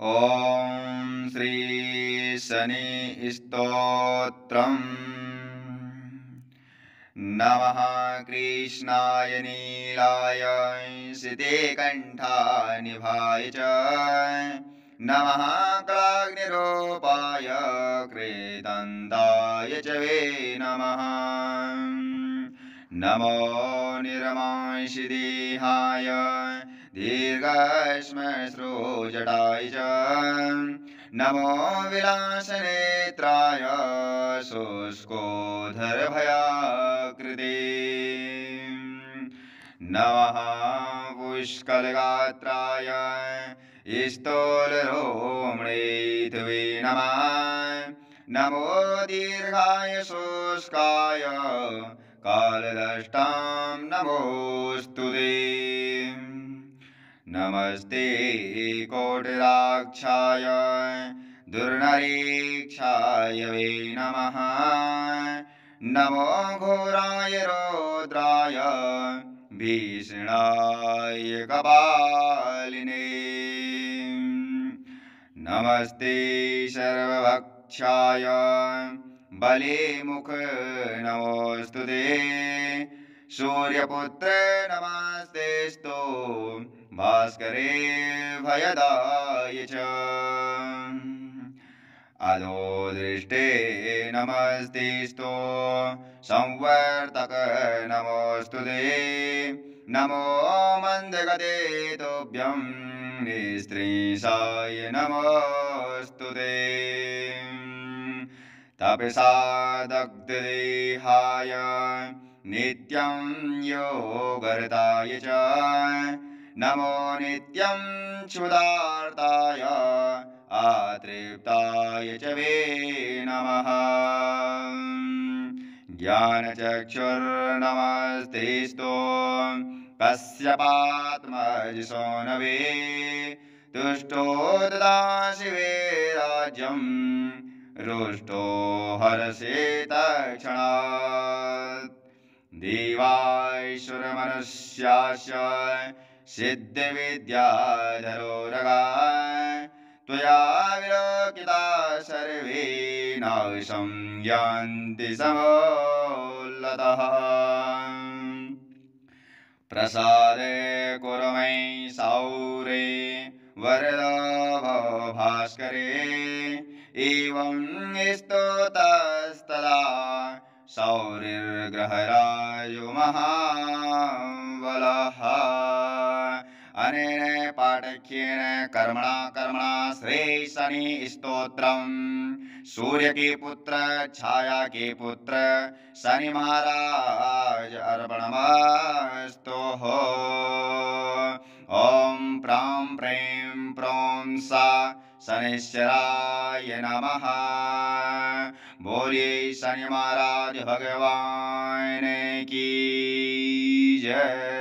ॐ श्री शनि स्तोत्रम्। नमः कृष्णाय नीलाय सितेकण्ठानिभाय च नमः क्लाग्निरूपाय कृतन्ताय च वे नमः। नमो निर्मांसिदेहाय दीर्घश्मश्रुजटाय च नमो विलासनेत्राय शुष्कोदरभयाकृते नमः पुष्कलगात्राय स्थूलरोमणेऽथिवे नमः। नमो दीर्घाय शुष्काय कालदष्टां नमोऽस्तु ते। नमस्ते कोटिराक्षाय दुर्नरीक्षाय वे नमः। नमो घोराय रौद्राय भीषणाय कपालिने नमस्ते सर्वभक्षाय बलिमुख नमोऽस्तु ते। सूर्यपुत्र नमस्तेस्तु भास्करे भयदाय च अधो दृष्टे नमस्तेस्तु संवर्तक नमोऽस्तु ते। नमो मन्दगते तुभ्यं निस्त्रीसाय नमोऽस्तु ते। तपसा दग्धदेहाय नित्यं योगरताय च नमो नित्यं क्षुधार्ताय आतृप्ताय च वे नमः। ज्ञानचक्षुर्नमस्तेस्तु कश्यपात्मजसोनवे तुष्टो ददासि वे राज्यं रुष्टो हरसे तत्क्षणात्। देवासुरमनुष्याश्च सिद्धविद्याधरोरगा त्वया विलोकिता सर्वे नाशं यान्ति समोल्लतः। प्रसादे कुरु मयि सौरे वरदो भव भास्करे एवं स्तुतस्तदा सौरिर्ग्रहराजो महाबलः। अनेन पाठक्येन कर्मणा श्री शनि स्तोत्रम्। सूर्य के पुत्र छाया के पुत्र शनि महाराज अर्पणमस्तु। ओम प्रां प्रें प्रों सा शनिश्चराय नमः। बोलिए शनि महाराज भगवान की जय।